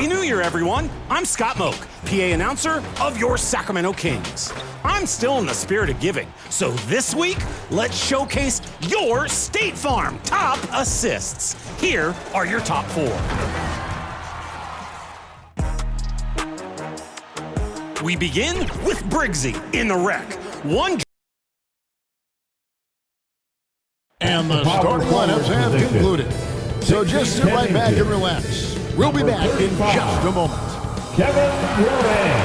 Happy New Year, everyone. I'm Scott Moak, PA announcer of your Sacramento Kings. I'm still in the spirit of giving, so this week, let's showcase your State Farm top assists. Here are your top 4. We begin with Briggsy in the wreck. And the starting lineups have concluded. So just sit right back and relax. We'll be back in just a moment. Kevin Durant.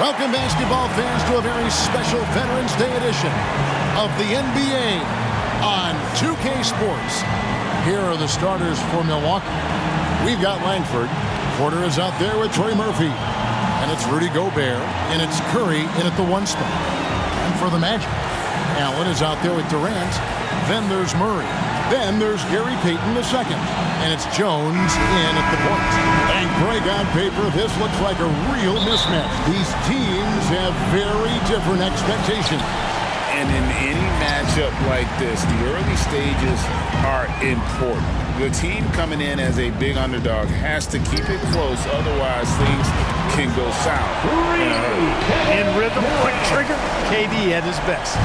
Welcome, basketball fans, to a very special Veterans Day edition of the NBA on 2K Sports. Here are the starters for Milwaukee. We've got Langford. Porter is out there with Trey Murphy. And it's Rudy Gobert. And it's Curry in at the 1 spot. And for the Magic, Allen is out there with Durant. Then there's Murray. Then there's Gary Payton II. And it's Jones in at the point. And Greg, on paper, this looks like a real mismatch. These teams have very different expectations. And in any matchup like this, the early stages are important. The team coming in as a big underdog has to keep it close, otherwise things can go south. In rhythm, quick trigger, KD at his best.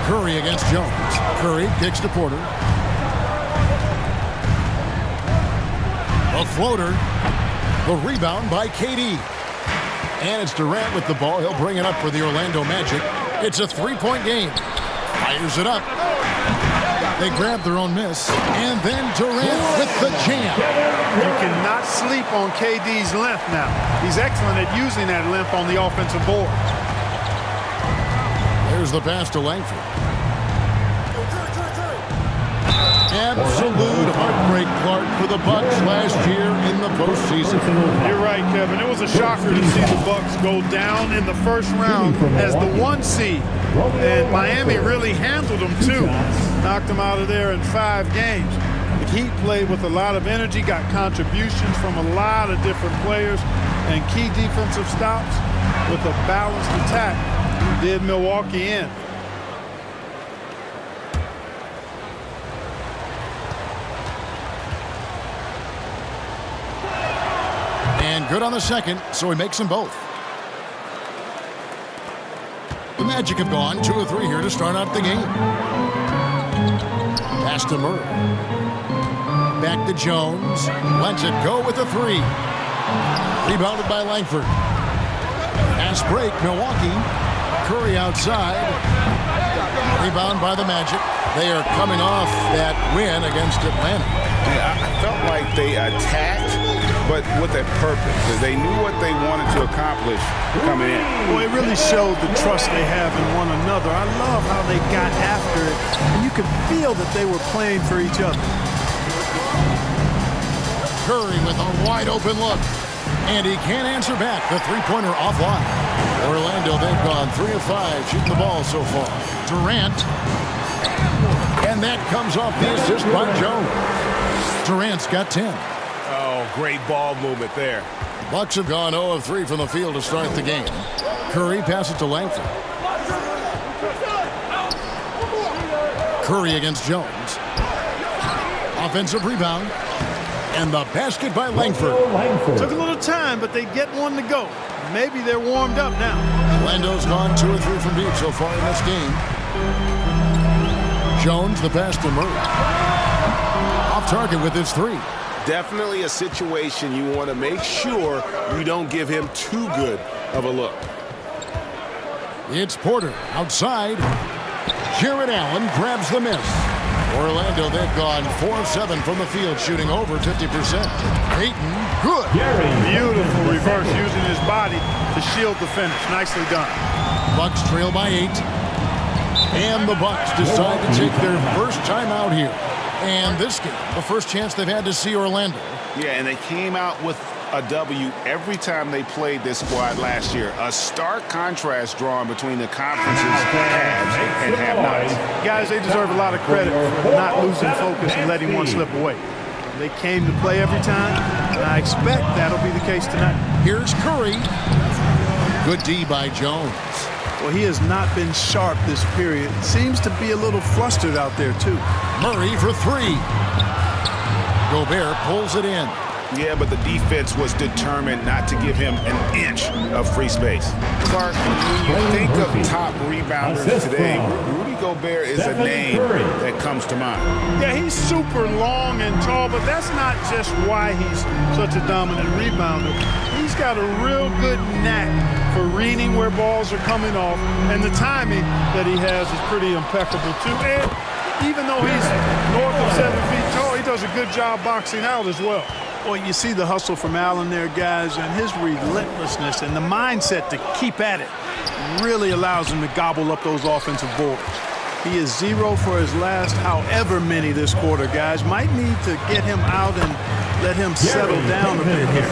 Curry against Jones. Curry kicks to Porter. A floater. The rebound by KD. And it's Durant with the ball. He'll bring it up for the Orlando Magic. It's a 3-point game. Fires it up. They grab their own miss. And then Durant with the jam. You cannot sleep on KD's length now. He's excellent at using that length on the offensive board. There's the pass to Langford. Absolute heartbreak, Clark, for the Bucks last year in the postseason. You're right, Kevin. It was a shocker to see the Bucks go down in the first round as the 1 seed. And Miami really handled them, too. Knocked them out of there in 5 games. The Heat played with a lot of energy, got contributions from a lot of different players, and key defensive stops with a balanced attack did Milwaukee in. And good on the second, so he makes them both. The Magic have gone 2 of 3 here to start out the game. Pass to Murray. Back to Jones. Lets it go with the 3. Rebounded by Langford. Pass break, Milwaukee. Curry outside. Rebound by the Magic. They are coming off that win against Atlanta. Yeah, I felt like they attacked, but with a purpose, because they knew what they wanted to accomplish coming in. Well, it really showed the trust they have in one another. I love how they got after it, and you could feel that they were playing for each other. Curry with a wide open look, and he can't answer back. The 3-pointer offline. Orlando, they've gone 3 of 5 shooting the ball so far. Durant, and that comes off the assist by Jones. Durant's got 10. Oh, great ball movement there. Bucks have gone 0 of 3 from the field to start the game. Curry passes to Langford. Curry against Jones. Offensive rebound. And the basket by Langford. Took a little time, but they get one to go. Maybe they're warmed up now. Orlando's gone 2 of 3 from deep so far in this game. Jones, the pass to Murray. Off target with his 3. Definitely a situation you want to make sure you don't give him too good of a look. It's Porter outside. Jared Allen grabs the miss. Orlando, they've gone 4 of 7 from the field, shooting over 50%. Payton, good. Beautiful reverse, using his body to shield the finish. Nicely done. Bucks trail by 8. And the Bucks decide to take their first time out here. And this game, the first chance they've had to see Orlando. Yeah, and they came out with a W every time they played this squad last year. A stark contrast drawn between the conference's haves and have-nots. Guys, they deserve a lot of credit for not losing focus and letting one slip away. They came to play every time, and I expect that'll be the case tonight. Here's Curry. Good D by Jones. Well, he has not been sharp this period. Seems to be a little flustered out there, too. Murray for three. Gobert pulls it in. Yeah, but the defense was determined not to give him an inch of free space. Clark, when you think of top rebounders today, Rudy Gobert is a name that comes to mind. Yeah, he's super long and tall, but that's not just why he's such a dominant rebounder. He's got a real good knack for reading where balls are coming off, and the timing that he has is pretty impeccable, too. And even though he's north of 7 feet tall, he does a good job boxing out as well. Well, you see the hustle from Allen there, guys, and his relentlessness and the mindset to keep at it really allows him to gobble up those offensive boards. He is 0 for his last however many this quarter, guys. Might need to get him out and let him settle down a bit here.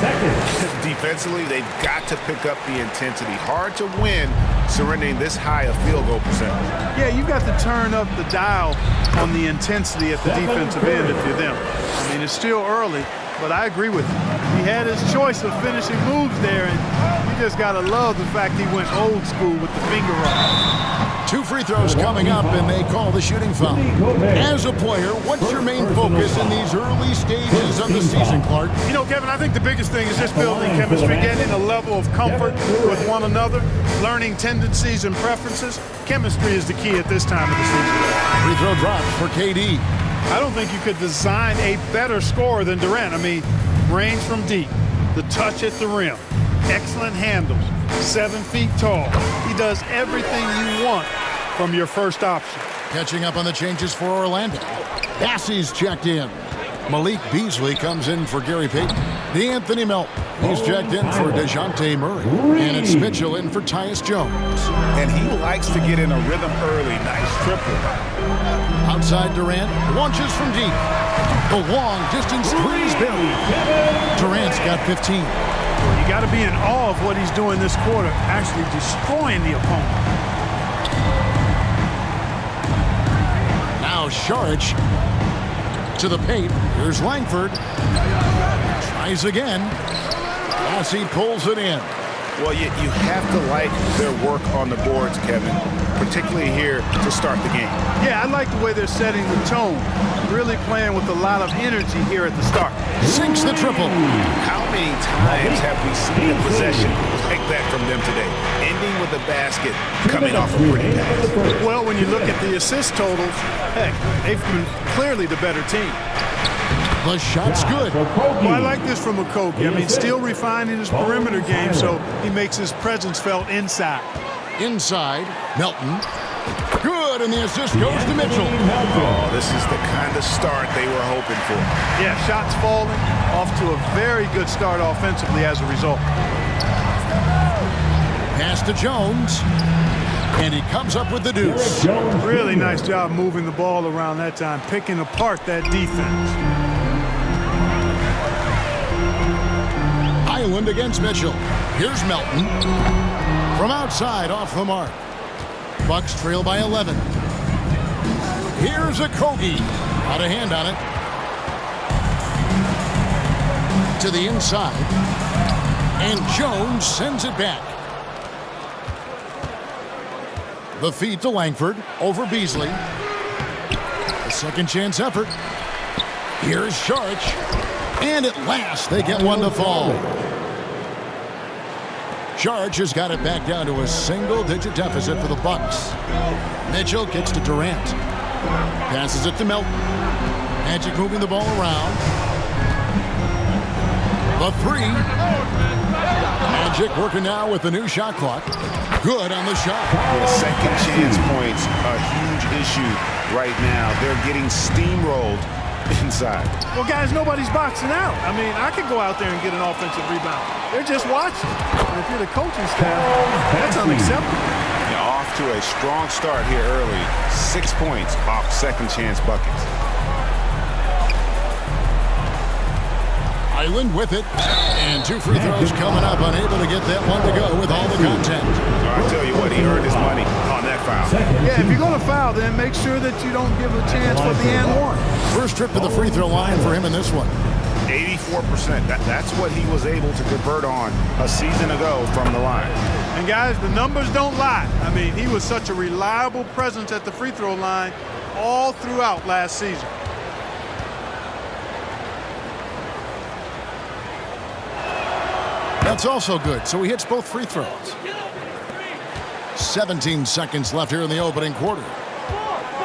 Defensively, they've got to pick up the intensity. Hard to win surrendering this high a field goal percentage. Yeah, you've got to turn up the dial on the intensity at the defensive end if you're them. I mean, it's still early, but I agree with you. He had his choice of finishing moves there, and you just got to love the fact he went old school with the finger up. 2 free throws coming up, and they call the shooting foul. As a player, what's your main focus in these early stages of the season, Clark? You know, Kevin, I think the biggest thing is just building chemistry, getting a level of comfort with one another, learning tendencies and preferences. Chemistry is the key at this time of the season. Free throw drops for KD. I don't think you could design a better scorer than Durant. I mean, range from deep, the touch at the rim, excellent handles, 7 feet tall. He does everything you want from your first option. Catching up on the changes for Orlando. Bassey's checked in. Malik Beasley comes in for Gary Payton. D'Anthony Melton, he's checked in for DeJounte Murray. And it's Mitchell in for Tyus Jones. And he likes to get in a rhythm early. Nice triple. Outside Durant, launches from deep. The long distance three's buried. Durant's got 15. You got to be in awe of what he's doing this quarter, actually destroying the opponent. Now Saric to the paint. Here's Langford. Tries again. Bassey pulls it in. Well, you have to like their work on the boards, Kevin, particularly here to start the game. Yeah, I like the way they're setting the tone. Really playing with a lot of energy here at the start. Sinks the triple. How many times have we seen a possession like that from them today? Ending with a basket, coming off a pretty pass. Well, when you look at the assist totals, heck, they've been clearly the better team. The shot's good. Well, I like this from Okogie. I mean, still refining his perimeter game, so he makes his presence felt inside. Inside, Melton. Good, and the assist goes to Mitchell. Oh, this is the kind of start they were hoping for. Yeah, shots falling, off to a very good start offensively as a result. Pass to Jones, and he comes up with the deuce. Really nice job moving the ball around that time, picking apart that defense. Island against Mitchell. Here's Melton. From outside, off the mark. Bucks trail by 11. Here's Okogie. Got a hand on it. To the inside. And Jones sends it back. The feed to Langford. Over Beasley. A second chance effort. Here's Saric. And at last, they get one to fall. Saric has got it back down to a single-digit deficit for the Bucks. Mitchell gets to Durant. Passes it to Melton. Magic moving the ball around. The three. Magic working now with the new shot clock. Good on the shot. The second chance points, a huge issue right now. They're getting steamrolled inside. Well, guys, nobody's boxing out. I mean, I could go out there and get an offensive rebound. They're just watching. And if you're the coaching staff, that's unacceptable. Now off to a strong start here early. 6 points off second chance buckets. Island with it. And 2 free throws coming up. Unable to get that one to go with all the content. So I tell you what, he earned his money on that foul. Yeah, if you're going to foul, then make sure that you don't give a chance for the and one. First trip to the free throw line for him in this one. 84% 44%. That's what he was able to convert on a season ago from the line. And guys, the numbers don't lie. I mean, he was such a reliable presence at the free throw line all throughout last season. That's also good. So he hits both free throws. 17 seconds left here in the opening quarter.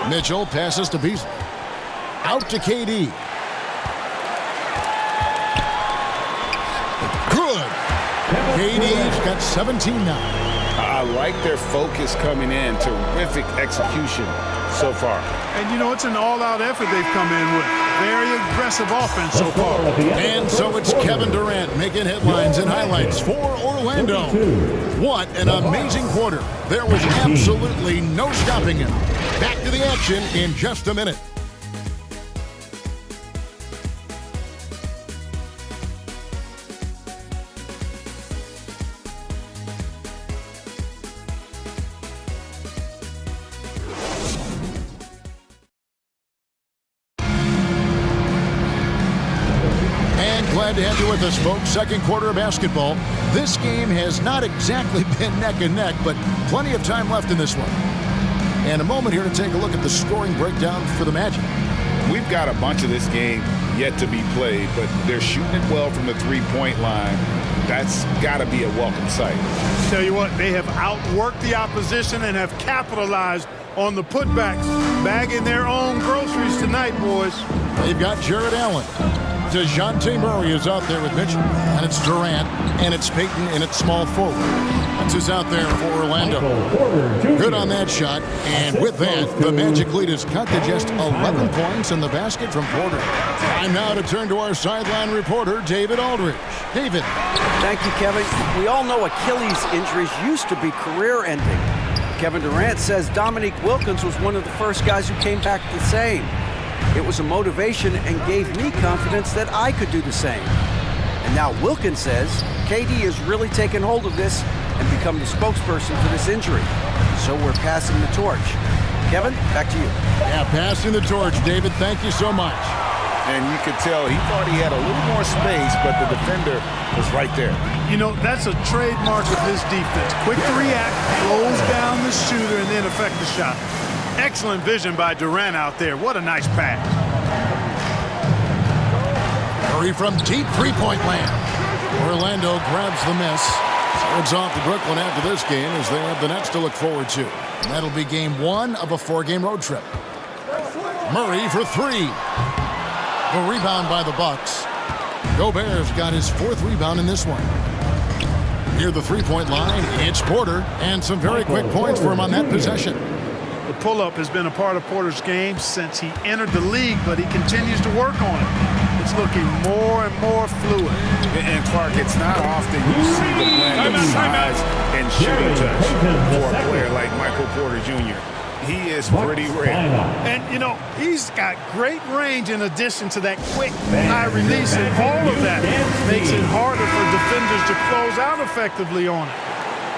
Mitchell passes to Beasley. Out to KD. Good. KD's got 17 now. I like their focus coming in. Terrific execution so far. And, you know, it's an all-out effort they've come in with. Very aggressive offense so far. And so it's Kevin Durant making headlines and highlights for Orlando. What an amazing quarter. There was absolutely no stopping him. Back to the action in just a minute. Glad to have you with us, folks. Second quarter of basketball. This game has not exactly been neck and neck, but plenty of time left in this one. And a moment here to take a look at the scoring breakdown for the Magic. We've got a bunch of this game yet to be played, but they're shooting it well from the three-point line. That's got to be a welcome sight. Tell you what, they have outworked the opposition and have capitalized on the putbacks, bagging their own groceries tonight, boys. They've got Jared Allen. DeJounte Murray is out there with Mitchell. And it's Durant. And it's Payton and it's small forward. That's who's out there for Orlando. Good on that shot. And with that, the Magic lead is cut to just 11 points in the basket from Porter. Time now to turn to our sideline reporter, David Aldridge. David. Thank you, Kevin. We all know Achilles injuries used to be career-ending. Kevin Durant says Dominique Wilkins was one of the first guys who came back the same. It was a motivation and gave me confidence that I could do the same. And now Wilkins says KD has really taken hold of this and become the spokesperson for this injury. So we're passing the torch. Kevin, back to you. Yeah, passing the torch, David. Thank you so much. And you could tell he thought he had a little more space, but the defender was right there. You know, that's a trademark of his defense. Quick to react, close down the shooter, and then affect the shot. Excellent vision by Durant out there. What a nice pass. Murray from deep three-point land. Orlando grabs the miss. So it's off to Brooklyn after this game as they have the Nets to look forward to. And that'll be game one of a four-game road trip. Murray for three. The rebound by the Bucks. Gobert's got his fourth rebound in this one. Near the three-point line, it's Porter, and some very quick points for him on that possession. The pull-up has been a part of Porter's game since he entered the league, but he continues to work on it. It's looking more and more fluid. And Clark, it's not often you see the blend of size and shooting touch for a player like Michael Porter Jr. He is pretty rare. And, you know, he's got great range in addition to that quick, high release, and all of that makes it harder for defenders to close out effectively on it.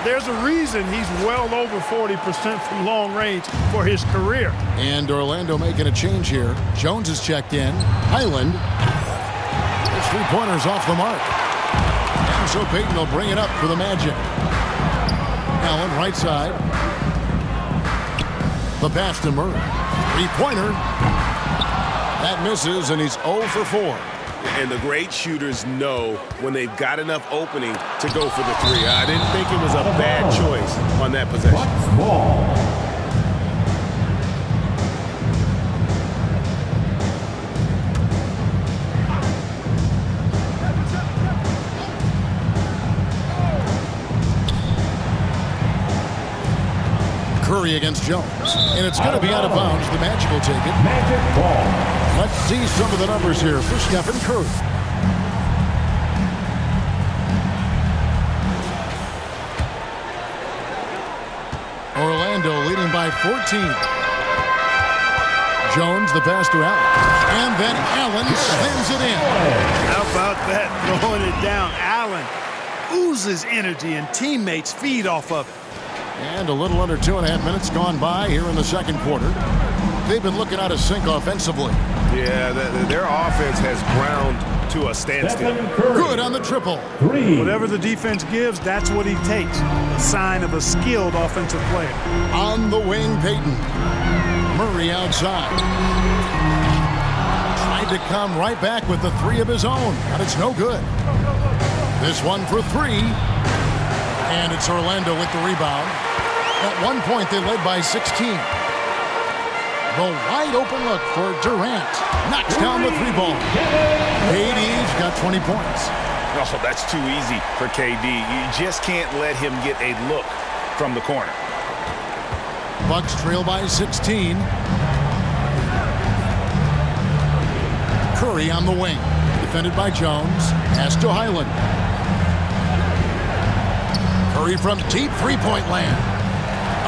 There's a reason he's well over 40% from long range for his career. And Orlando making a change here. Jones is checked in. Highland. His three-pointer's off the mark. And so Payton will bring it up for the Magic. Allen, right side. The pass to Murray. Three-pointer. That misses, and he's 0 for 4. And the great shooters know when they've got enough opening to go for the three. I didn't think it was a bad choice on that possession. Curry against Jones. And it's going to be out of bounds. The Magic will take it. Magic ball. Let's see some of the numbers here for Stephen Curry. Orlando leading by 14. Jones, the pass to Allen. And then Allen slams it in. How about that, throwing it down? Allen oozes energy, and teammates feed off of it. And a little under 2.5 minutes gone by here in the second quarter. they've been looking out of sync offensively. Yeah, their offense has ground to a standstill. Good on the triple. Whatever the defense gives, that's what he takes. A sign of a skilled offensive player. On the wing, Peyton. Murray outside. Tried to come right back with the three of his own, but it's no good. This one for three. And it's Orlando with the rebound. At one point, they led by 16. The wide open look for Durant. Knocks down the three ball. KD's got 20 points. Oh, that's too easy for KD. You just can't let him get a look from the corner. Bucks trail by 16. Curry on the wing. Defended by Jones. Pass to Highland. Curry from deep three-point land.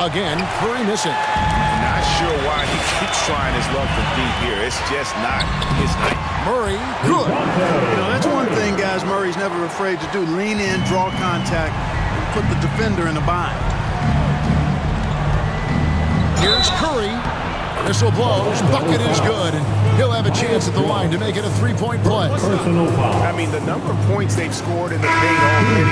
Again, Curry missing. Not sure why he keeps trying his luck from deep here. It's just not his night. Murray, good. You know, that's one thing, guys, Murray's never afraid to do. Lean in, draw contact, and put the defender in a bind. Here's Curry. Whistle blows. Bucket is good. And he'll have a chance at the line to make it a three-point play. I mean, the number of points they've scored in the paint already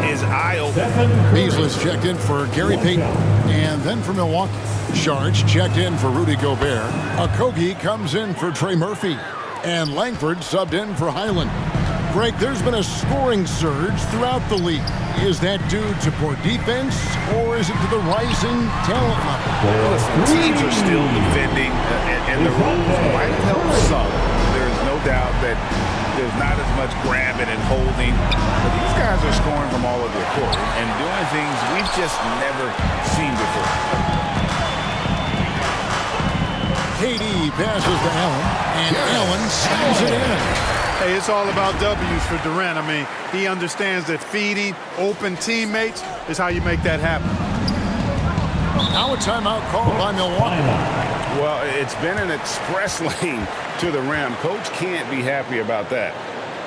here is eye-opening. Beasley's checked in for Gary Payton. And then for Milwaukee. Sharge checked in for Rudy Gobert. Okogie comes in for Trey Murphy. And Langford subbed in for Highland. Greg, there's been a scoring surge throughout the league. Is that due to poor defense, or is it to the rising talent level? Listen, teams are still defending, and the rules might help some. There is no doubt that there's not as much grabbing and holding. But these guys are scoring from all over the court and doing things we've just never seen before. KD passes to Allen, and Allen slams it in. Hey, it's all about W's for Durant. I mean, he understands that feeding open teammates is how you make that happen. Now a timeout called by Milwaukee. Well, it's been an express lane to the rim. Coach can't be happy about that.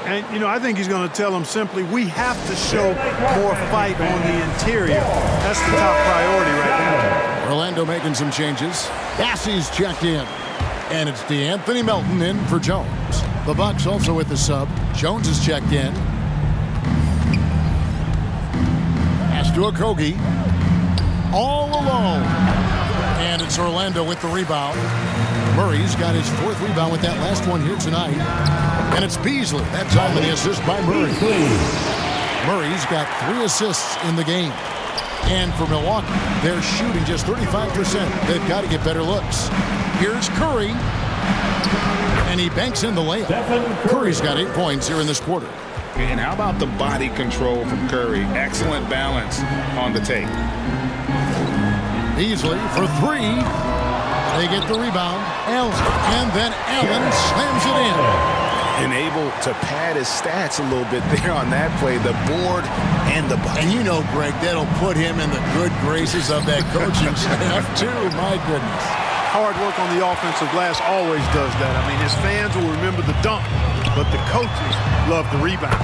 And, you know, I think he's going to tell them simply, we have to show more fight on the interior. That's the top priority right now. Orlando making some changes. Bassey's checked in. And it's DeAnthony Melton in for Jones. The Bucks also with the sub. Jones is checked in. Pass to Okogie. All alone. And it's Orlando with the rebound. Murray's got his fourth rebound with that last one here tonight. And it's Beasley. That's on the assist by Murray. Murray's got 3 assists in the game. And for Milwaukee, they're shooting just 35%. They've got to get better looks. Here's Curry. And he banks in the layup. Curry's got 8 points here in this quarter. And how about the body control from Curry? Excellent balance on the tape. Beasley for 3. They get the rebound. Allen. And then Allen slams it in. And able to pad his stats a little bit there on that play. The board and the bucket. And you know, Greg, that'll put him in the good graces of that coaching staff, too. My goodness. Hard work on the offensive glass always does that. I mean, his fans will remember the dunk, but the coaches love the rebound.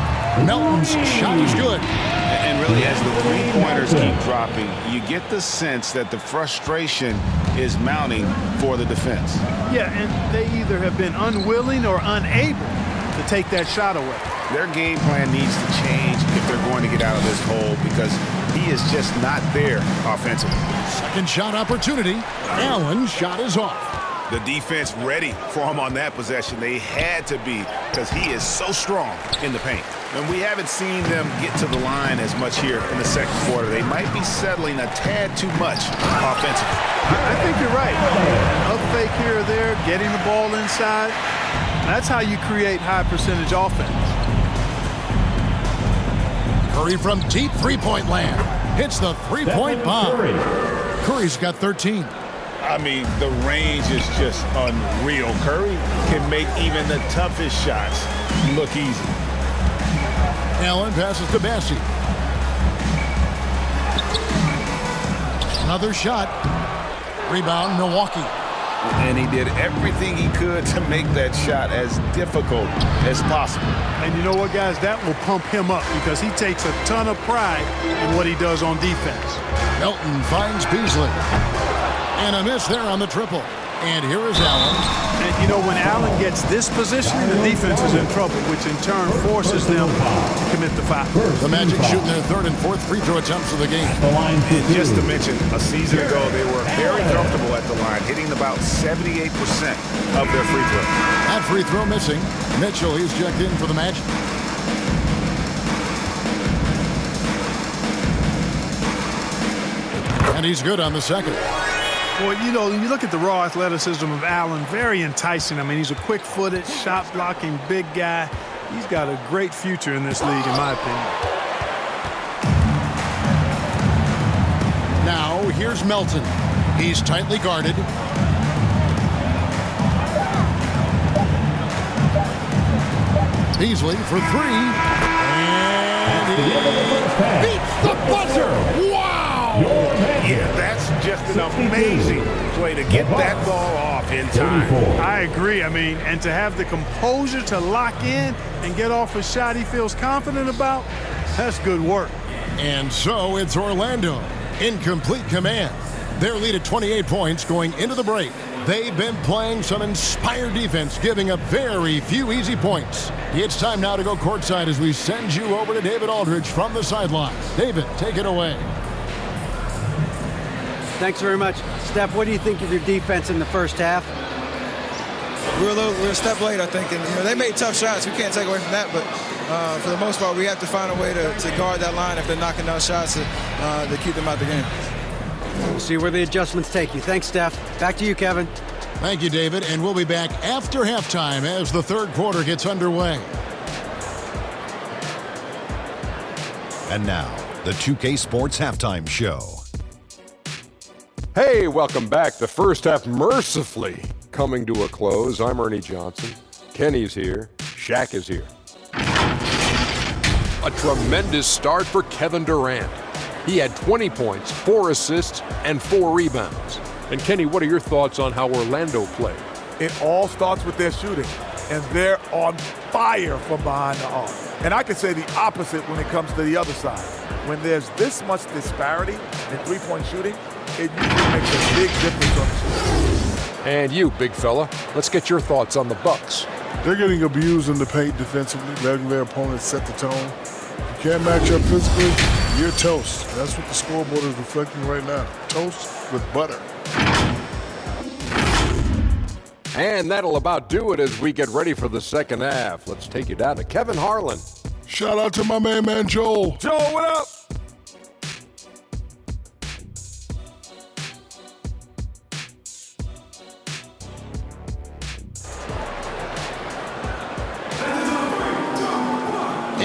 Melton's shot is good. And really, as the three-pointers keep dropping, you get the sense that the frustration is mounting for the defense. Yeah, and they either have been unwilling or unable to take that shot away. Their game plan needs to change if they're going to get out of this hole because he is just not there offensively. Second shot opportunity. Allen's shot is off. The defense ready for him on that possession. They had to be because he is so strong in the paint. And we haven't seen them get to the line as much here in the second quarter. They might be settling a tad too much offensively. I think you're right. An up fake here or there, getting the ball inside. That's how you create high percentage offense. Curry from deep three-point land. Hits the three-point bomb. Curry's got 13. I mean, the range is just unreal. Curry can make even the toughest shots look easy. Allen passes to Bassey. Another shot. Rebound, Milwaukee. And he did everything he could to make that shot as difficult as possible. And you know what, guys? That will pump him up because he takes a ton of pride in what he does on defense. Melton finds Beasley. And a miss there on the triple. And here is Allen. And, you know, when Allen gets this position, the defense is in trouble, which in turn forces them to commit the foul. The Magic shooting their third and fourth free throw attempts of the game. Just to mention, a season ago, they were very comfortable at the line, hitting about 78% of their free throws. That free throw missing. Mitchell, he's checked in for the Magic. And he's good on the second. Well, you know, when you look at the raw athleticism of Allen, very enticing. I mean, he's a quick-footed, shot-blocking big guy. He's got a great future in this league, in my opinion. Now, here's Melton. He's tightly guarded. Beasley for three. And he beats the buzzer. Wow! Yeah, that's just an amazing play to get that ball off in time. I agree. I mean, and to have the composure to lock in and get off a shot he feels confident about, that's good work. And so it's Orlando in complete command. Their lead at 28 points going into the break. They've been playing some inspired defense, giving up very few easy points. It's time now to go courtside as we send you over to David Aldridge from the sideline. David, take it away. Thanks very much. Steph, what do you think of your defense in the first half? We're a step late, I think. And, you know, they made tough shots. We can't take away from that. But for the most part, we have to find a way to guard that line if they're knocking down shots to keep them out the game. We'll see where the adjustments take you. Thanks, Steph. Back to you, Kevin. Thank you, David. And we'll be back after halftime as the third quarter gets underway. And now, the 2K Sports Halftime Show. Hey, welcome back. The first half mercifully coming to a close. I'm Ernie Johnson. Kenny's here. Shaq is here. A tremendous start for Kevin Durant. He had 20 points, 4 assists, and 4 rebounds. And Kenny, what are your thoughts on how Orlando played? It all starts with their shooting, and they're on fire from behind the arc. And I could say the opposite when it comes to the other side. When there's this much disparity in three-point shooting, it usually makes a big difference on the score. And you, big fella, let's get your thoughts on the Bucks. They're getting abused in the paint defensively, letting their opponents set the tone. You can't match up physically, you're toast. That's what the scoreboard is reflecting right now. Toast with butter. And that'll about do it as we get ready for the second half. Let's take you down to Kevin Harlan. Shout out to my man Joel. Joel, what up?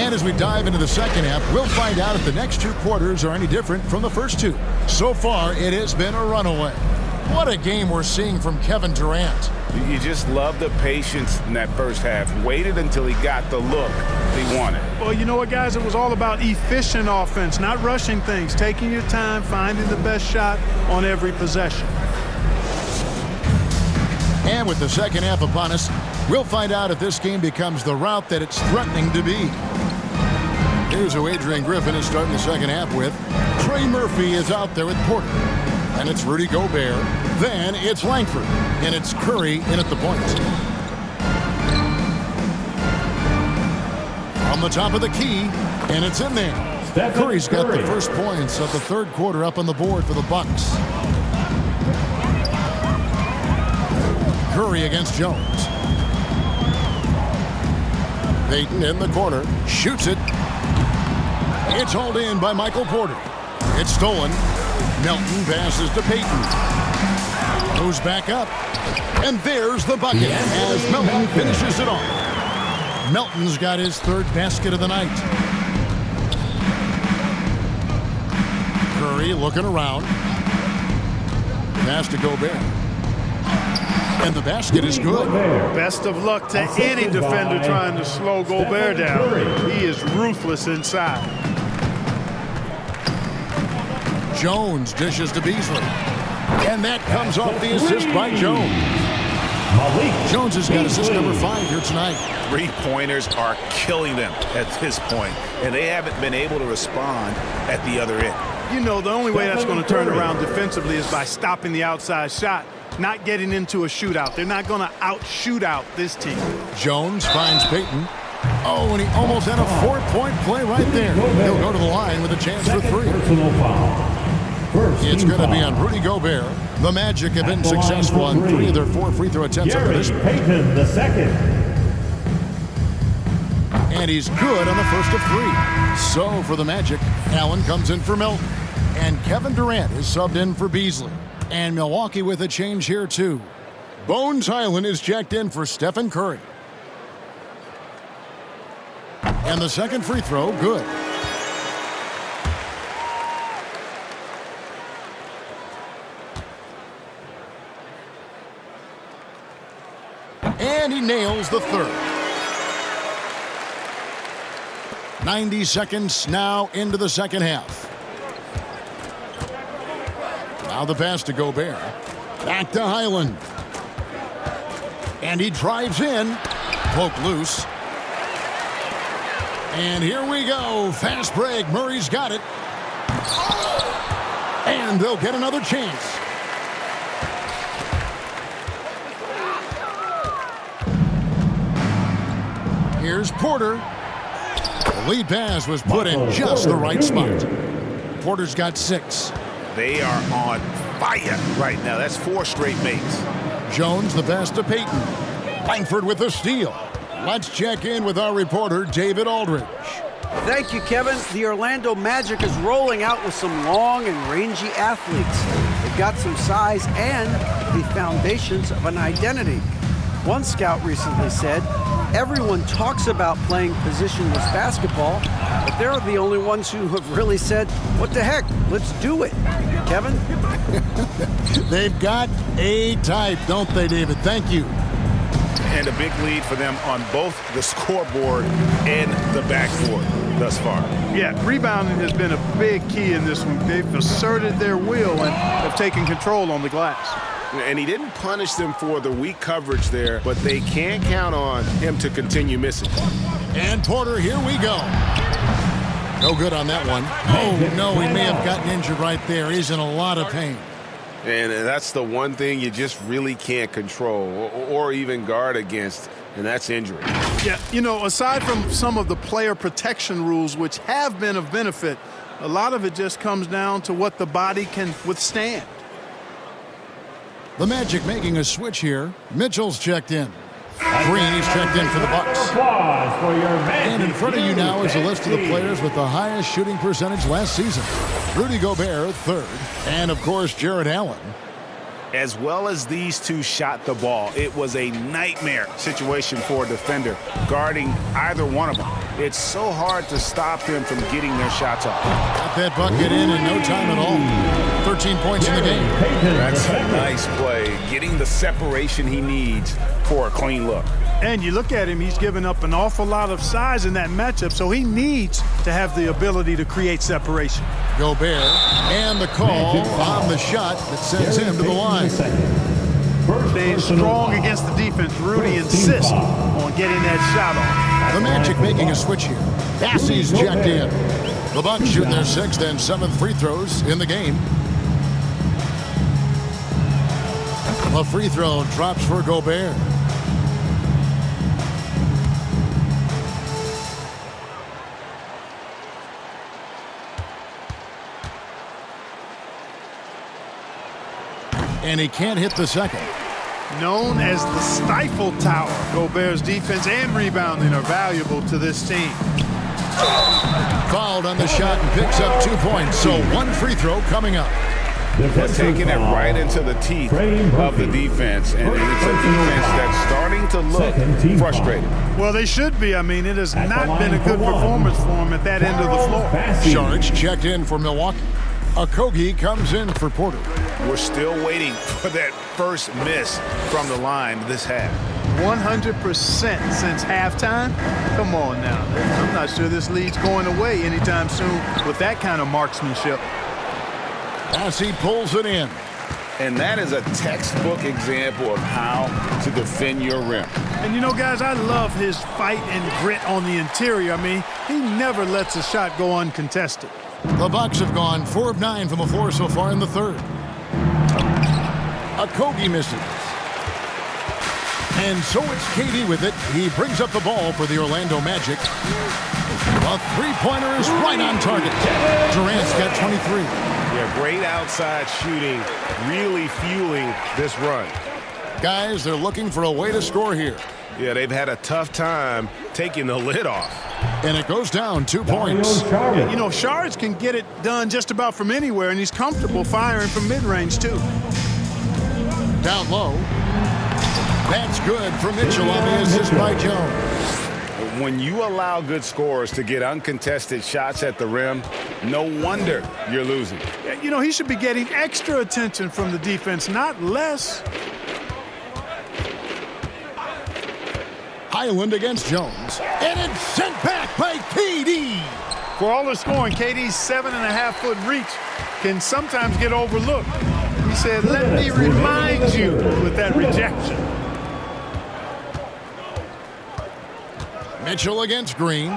And as we dive into the second half, we'll find out if the next two quarters are any different from the first two. So far, it has been a runaway. What a game we're seeing from Kevin Durant. You just love the patience in that first half. Waited until he got the look he wanted. Well, you know what, guys? It was all about efficient offense, not rushing things, taking your time, finding the best shot on every possession. And with the second half upon us, we'll find out if this game becomes the route that it's threatening to be. Here's who Adrian Griffin is starting the second half with. Trey Murphy is out there with Porter. And it's Rudy Gobert. Then it's Langford. And it's Curry in at the point. On the top of the key. And it's in there. Curry's got the first points of the third quarter up on the board for the Bucks. Curry against Jones. Payton in the corner. Shoots it. It's hauled in by Michael Porter. It's stolen. Melton passes to Payton. Goes back up. And there's the bucket as Melton finishes it off. Melton's got his third basket of the night. Curry looking around. Pass to Gobert. And the basket is good. Best of luck to any defender trying to slow Gobert down. He is ruthless inside. Jones dishes to Beasley. And that comes off the assist by Jones. Jones has got assist number 5 here tonight. Three-pointers are killing them at this point, and they haven't been able to respond at the other end. You know, the only way that's going to turn around defensively is by stopping the outside shot. not getting into a shootout. They're not going to out-shoot out this team. Jones finds Payton. Oh, and he almost had a 4-point play right there. He'll go to the line with a chance for 3. It's going to be on Rudy Gobert. The Magic have been successful on 3 of their 4 free throw attempts up to this point. Payton the second. And he's good on the first of 3. So for the Magic, Allen comes in for Milton. And Kevin Durant is subbed in for Beasley. And Milwaukee with a change here too. Bones Highland is checked in for Stephen Curry. And the second free throw, good. And he nails the third. 90 seconds now into the second half. Now the pass to Gobert. Back to Highland. And he drives in. Poke loose. And here we go. Fast break. Murray's got it. And they'll get another chance. Here's Porter. The lead pass was put in just the right spot. Porter's got 6. They are on fire right now. That's 4 straight makes. Jones the pass to Payton. Langford with the steal. Let's check in with our reporter, David Aldridge. Thank you, Kevin. The Orlando Magic is rolling out with some long and rangy athletes. They've got some size and the foundations of an identity. One scout recently said, everyone talks about playing positionless basketball, but they're the only ones who have really said, what the heck, let's do it. Kevin? They've got a type, don't they, David? Thank you. And a big lead for them on both the scoreboard and the backboard thus far. Yeah, rebounding has been a big key in this one. They've asserted their will and have taken control on the glass. And he didn't punish them for the weak coverage there, but they can't count on him to continue missing. And Porter, here we go. No good on that one. Oh, no, he may have gotten injured right there. He's in a lot of pain. And that's the one thing you just really can't control or even guard against, and that's injury. Yeah, you know, aside from some of the player protection rules, which have been of benefit, a lot of it just comes down to what the body can withstand. The Magic making a switch here. Mitchell's checked in. Green is checked in for the Bucks. And in front of you now is a list of the players with the highest shooting percentage last season. Rudy Gobert, 3rd. And, of course, Jarrett Allen. As well as these two shot the ball, it was a nightmare situation for a defender guarding either one of them. It's so hard to stop them from getting their shots off. Got that bucket in no time at all. 13 points in the game. That's a nice play, getting the separation he needs for a clean look. And you look at him, he's given up an awful lot of size in that matchup, so he needs to have the ability to create separation. Gobert, and the call on the shot that sends him to the line. Staying strong against the defense. Rudy insists on getting that shot off. The Magic making a switch here. Bassey's checked in. The Bucks shoot their 6th and 7th free throws in the game. A free throw drops for Gobert. And he can't hit the second. Known as the Stifle Tower, Gobert's defense and rebounding are valuable to this team. Fouled on the shot and picks up 2 points. So 1 free throw coming up. They're taking it right into the teeth of the defense, and it's a defense that's starting to look frustrated. Well, they should be. I mean, it has not been a good performance for them at that end of the floor. Saric checked in for Milwaukee. Okogie comes in for Porter. We're still waiting for that first miss from the line this half. 100% since halftime? Come on now. I'm not sure this lead's going away anytime soon with that kind of marksmanship. As he pulls it in. And that is a textbook example of how to defend your rim. And you know, guys, I love his fight and grit on the interior. I mean, he never lets a shot go uncontested. The Bucks have gone 4 of 9 from the floor so far in the third. Okogie misses. And so it's KD with it. He brings up the ball for the Orlando Magic. A three-pointer is right on target. Durant's got 23. Yeah, great outside shooting, really fueling this run. Guys, they're looking for a way to score here. Yeah, they've had a tough time taking the lid off. And it goes down 2 points. You know, Shards can get it done just about from anywhere, and he's comfortable firing from mid-range, too. Down low. That's good for Mitchell on the assist by Jones. When you allow good scorers to get uncontested shots at the rim, no wonder you're losing. You know, he should be getting extra attention from the defense, not less. Highland against Jones. And it's sent back by KD. For all the scoring, KD's 7.5-foot reach can sometimes get overlooked. He said, let me remind you with that rejection. Mitchell against Green.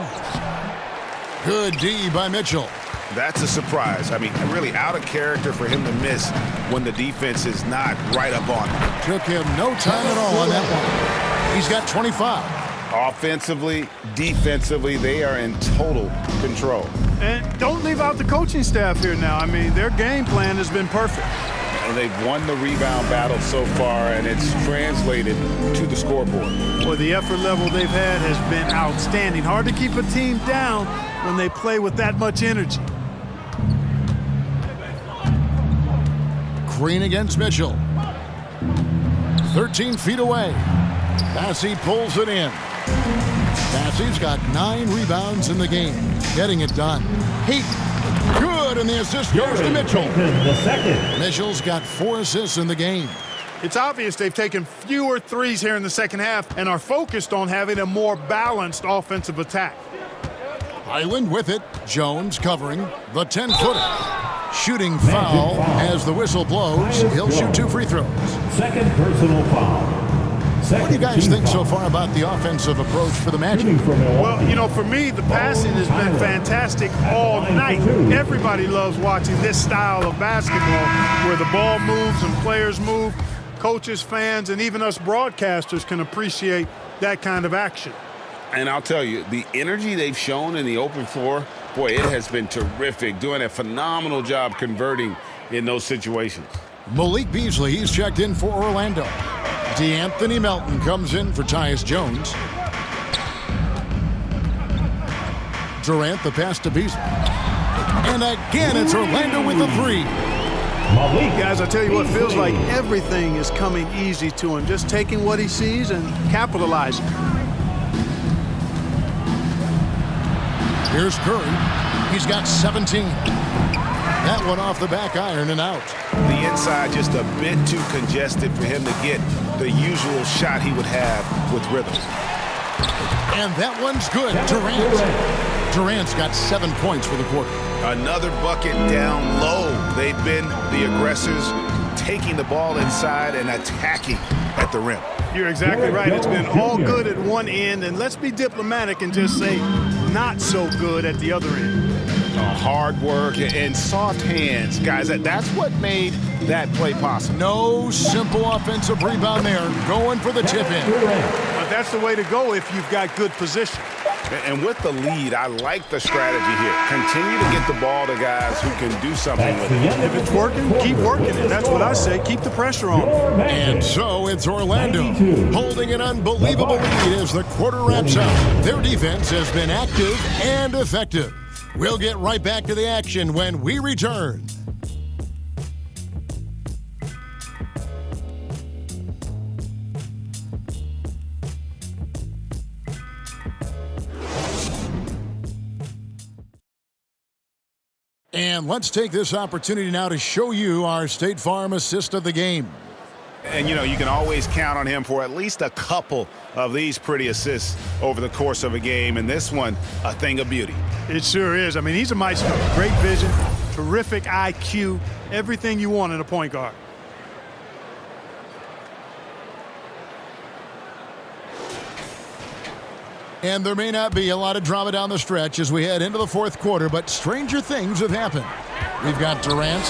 Good D by Mitchell. That's a surprise. I mean, really out of character for him to miss when the defense is not right up on him. Took him no time at all on that one. He's got 25. Offensively, defensively, they are in total control. And don't leave out the coaching staff here now. I mean, their game plan has been perfect. And they've won the rebound battle so far, and it's translated to the scoreboard. Well, the effort level they've had has been outstanding. Hard to keep a team down when they play with that much energy. Green against Mitchell. 13 feet away. Massey pulls it in. Massey's got 9 rebounds in the game. Getting it done. Heat. Good, and the assist goes to Mitchell. Mitchell's got 4 assists in the game. It's obvious they've taken fewer threes here in the second half and are focused on having a more balanced offensive attack. Highland with it. Jones covering the 10-footer. Shooting foul as the whistle blows. He'll shoot 2 free throws. Second personal foul. What do you guys think so far about the offensive approach for the Magic? Well, you know, for me, the passing has been fantastic all night. Everybody loves watching this style of basketball where the ball moves and players move. Coaches, fans, and even us broadcasters can appreciate that kind of action. And I'll tell you, the energy they've shown in the open floor, boy, it has been terrific, doing a phenomenal job converting in those situations. Malik Beasley, he's checked in for Orlando. DeAnthony Melton comes in for Tyus Jones. Durant, the pass to Beasley. And again, it's Orlando with the 3. Guys, I tell you what, feels like everything is coming easy to him. Just taking what he sees and capitalizing. Here's Curry. He's got 17. That one off the back iron and out. The inside just a bit too congested for him to get the usual shot he would have with rhythm. And that one's good. Durant's got 7 points for the quarter. Another bucket down low. They've been the aggressors, taking the ball inside and attacking at the rim. You're exactly right. It's been all good at one end, and let's be diplomatic and just say not so good at the other end. Hard work and soft hands, guys. That's what made that play possible. No simple offensive rebound there. Going for the tip in. But that's the way to go if you've got good position. And with the lead, I like the strategy here. Continue to get the ball to guys who can do something with it. If it's working, keep working it. That's what I say. Keep the pressure on. And so it's Orlando holding an unbelievable lead as the quarter wraps up. Their defense has been active and effective. We'll get right back to the action when we return. And let's take this opportunity now to show you our State Farm assist of the game. And, you know, you can always count on him for at least a couple of these pretty assists over the course of a game. And this one, a thing of beauty. It sure is. I mean, he's a maestro. Great vision, terrific IQ, everything you want in a point guard. And there may not be a lot of drama down the stretch as we head into the fourth quarter, but stranger things have happened. We've got Durant,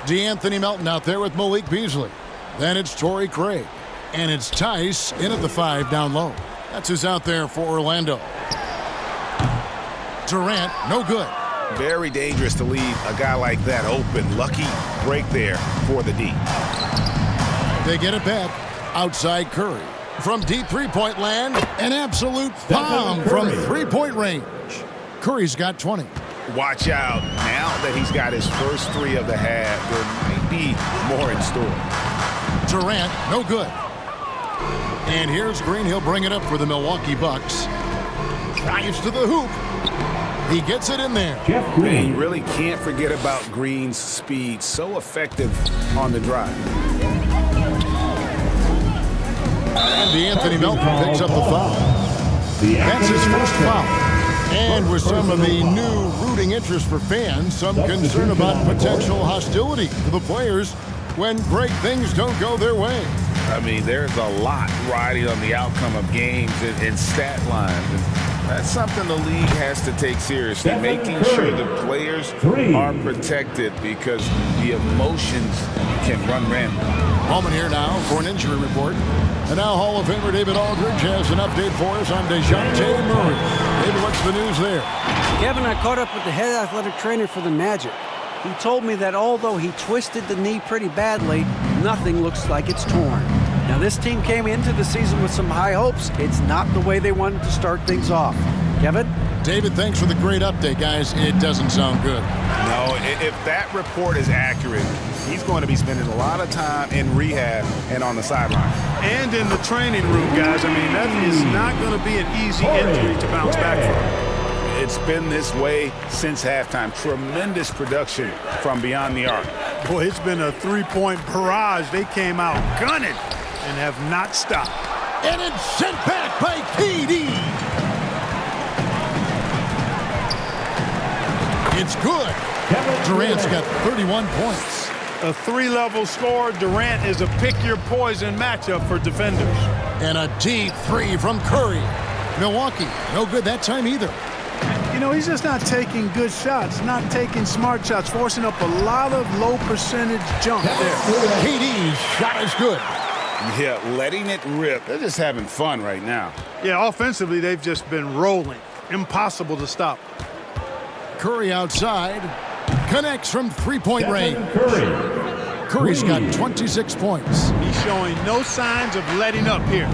DeAnthony Melton out there with Malik Beasley. Then it's Torrey Craig. And it's Tice in at the 5 down low. That's who's out there for Orlando. Durant, no good. Very dangerous to leave a guy like that open. Lucky break there for the D. They get it back. Outside Curry. From deep three-point land, an absolute bomb from three-point range. Curry's got 20. Watch out. Now that he's got his first 3 of the half, there might be more in store. Durant, no good. And here's Green. He'll bring it up for the Milwaukee Bucks. Drives to the hoop. He gets it in there. Man, you really can't forget about Green's speed. So effective on the drive. And Anthony Melton picks up the foul. That's his first foul. And with some of the new rooting interest for fans, some concern about potential hostility to the players when great things don't go their way. I mean, there's a lot riding on the outcome of games and stat lines. And that's something the league has to take seriously, making sure the players are protected because the emotions can run rampant. Moment here now for an injury report. And now Hall of Famer David Aldridge has an update for us on DeJounte Murray. David, what's the news there? Kevin, I caught up with the head athletic trainer for the Magic. He told me that although he twisted the knee pretty badly, nothing looks like it's torn. Now, this team came into the season with some high hopes. It's not the way they wanted to start things off. Kevin? David, thanks for the great update, guys. It doesn't sound good. No, if that report is accurate, he's going to be spending a lot of time in rehab and on the sideline. And in the training room, guys. I mean, that is not going to be an easy injury to bounce back from. It's been this way since halftime. Tremendous production from beyond the arc. Boy, it's been a three-point barrage. They came out gunning and have not stopped. And it's sent back by KD. It's good. Durant's got 31 points. A 3-level score. Durant is a pick-your-poison matchup for defenders. And a deep 3 from Curry. Milwaukee, no good that time either. You know, he's just not taking good shots, not taking smart shots, forcing up a lot of low-percentage jump there. KD's shot is good. Yeah, letting it rip. They're just having fun right now. Yeah, offensively, they've just been rolling. Impossible to stop. Curry outside. Connects from three-point range. Curry's got 26 points. He's showing no signs of letting up here.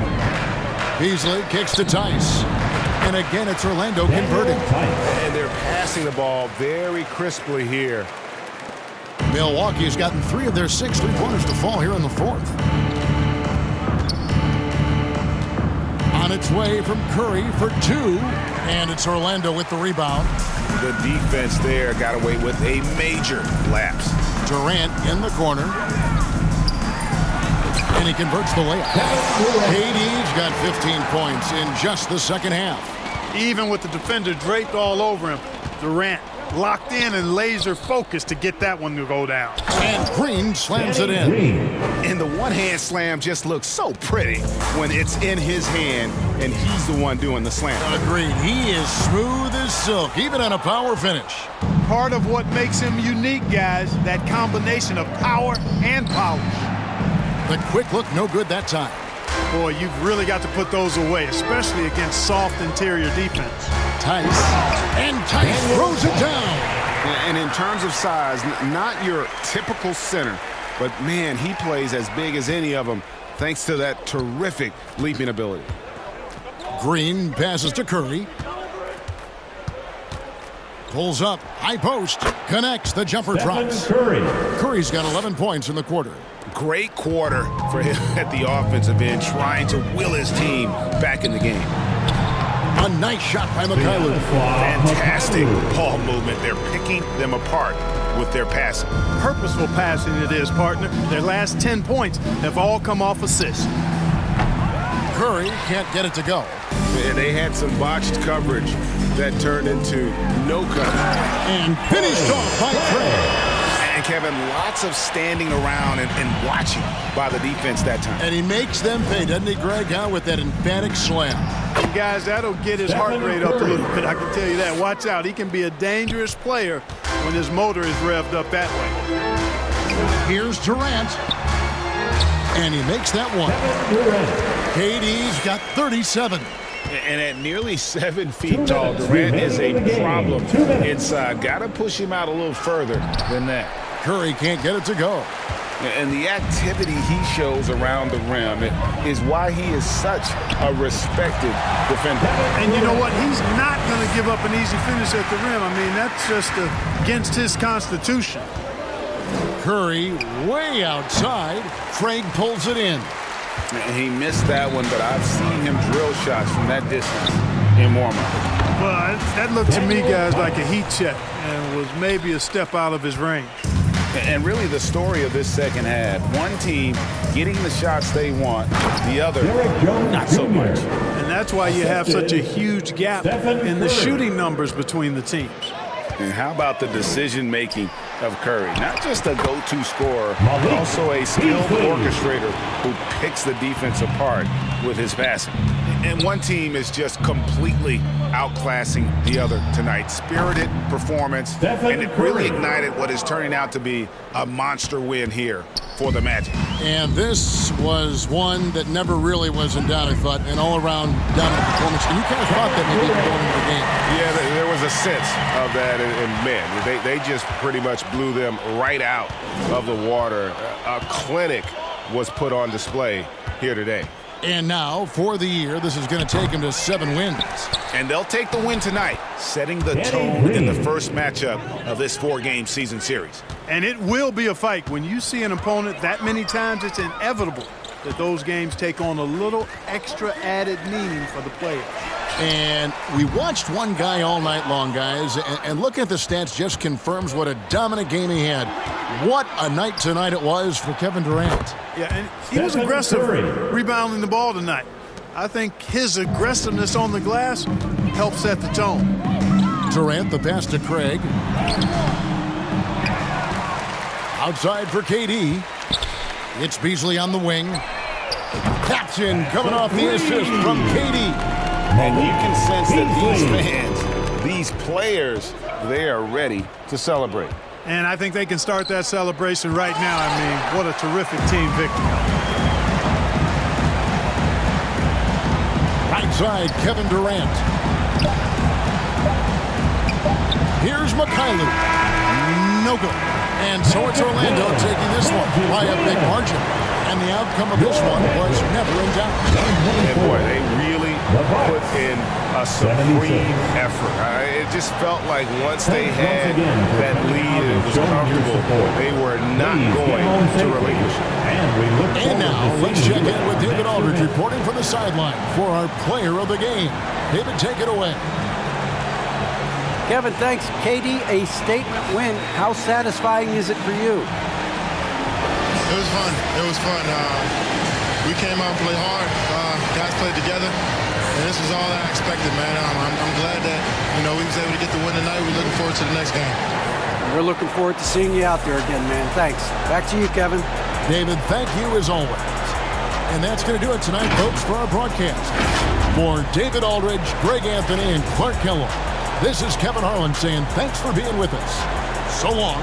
Beasley kicks to Tice. And again, it's Orlando converting. And they're passing the ball very crisply here. Milwaukee has gotten 3 of their 6 3-pointers to fall here in the 4th. On its way from Curry for 2. And it's Orlando with the rebound. The defense there got away with a major lapse. Durant in the corner. And he converts the layup. KD's got 15 points in just the second half. Even with the defender draped all over him, Durant locked in and laser focused to get that one to go down. And Green slams it in. And the one-hand slam just looks so pretty when it's in his hand and he's the one doing the slam. Agreed. He is smooth as silk, even on a power finish. Part of what makes him unique, guys, that combination of power and polish. The quick look, no good that time. Boy, you've really got to put those away, especially against soft interior defense. Tice. And Tice throws it down. And in terms of size, not your typical center, but man, he plays as big as any of them thanks to that terrific leaping ability. Green passes to Curry. Pulls up, high post, connects, the jumper drops. Curry's got 11 points in the quarter. Great quarter for him at the offensive end, trying to will his team back in the game. A nice shot by McCullough. Fantastic ball movement. They're picking them apart with their passing. Purposeful passing it is, partner. Their last 10 points have all come off assists. Curry can't get it to go. They had some botched coverage that turned into no coverage. And finished off by Craig. And Kevin, lots of standing around and watching by the defense that time. And he makes them pay, doesn't he, Greg, with that emphatic slam. And guys, that'll get his heart rate up a little bit, I can tell you that. Watch out, he can be a dangerous player when his motor is revved up that way. Here's Durant. And he makes that one. KD's got 37. And at nearly 7 feet tall, Durant is a problem inside. Got to push him out a little further than that. Curry can't get it to go. And the activity he shows around the rim is why he is such a respected defender. And you know what? He's not going to give up an easy finish at the rim. I mean, that's just against his constitution. Curry way outside. Craig pulls it in. And he missed that one, but I've seen him drill shots from that distance in warm-up. Well, that looked to me, guys, like a heat check and was maybe a step out of his range. And really the story of this second half, one team getting the shots they want, the other not so much. And that's why you have such a huge gap in the shooting numbers between the teams. And how about the decision-making of Curry? Not just a go-to scorer, but also a skilled orchestrator who picks the defense apart with his passing. And one team is just completely outclassing the other tonight. Spirited performance, and it really ignited what is turning out to be a monster win here for the Magic. And this was one that never really was in doubt, I thought, an all-around dominant performance. And you kind of thought that maybe going into the game. Yeah, there was a sense of that, and man, they just pretty much blew them right out of the water. A clinic was put on display here today. And now, for the year, this is going to take him to 7 wins. And they'll take the win tonight, setting the tone in the first matchup of this 4-game season series. And it will be a fight. When you see an opponent that many times, it's inevitable that those games take on a little extra added meaning for the players. And we watched one guy all night long, guys, and looking at the stats just confirms what a dominant game he had. What a night tonight it was for Kevin Durant. Yeah, and he was aggressive rebounding the ball tonight. I think his aggressiveness on the glass helped set the tone. Durant, the pass to Craig. Outside for KD. It's Beasley on the wing. Captain coming off the assist from KD. And you can sense that these fans, these players, they are ready to celebrate. And I think they can start that celebration right now. I mean, what a terrific team victory. Right side, Kevin Durant. Here's Mikhailuk. No good. And so it's Orlando taking this one by a big margin. And the outcome of this one was never in doubt. And boy, they really put in a supreme effort. It just felt like once they had that lead and it was comfortable, they were not going to relinquish it. And now let's check in with David Aldridge reporting from the sideline for our player of the game. David, take it away. Kevin, thanks. KD, a statement win. How satisfying is it for you? It was fun. It was fun. We came out and played hard. Guys played together, and this was all I expected, man. I'm glad that we was able to get the win tonight. We're looking forward to the next game. We're looking forward to seeing you out there again, man. Thanks. Back to you, Kevin. David, thank you as always. And that's going to do it tonight, folks, for our broadcast. For David Aldridge, Greg Anthony, and Clark Kellogg, this is Kevin Harlan saying thanks for being with us. So long.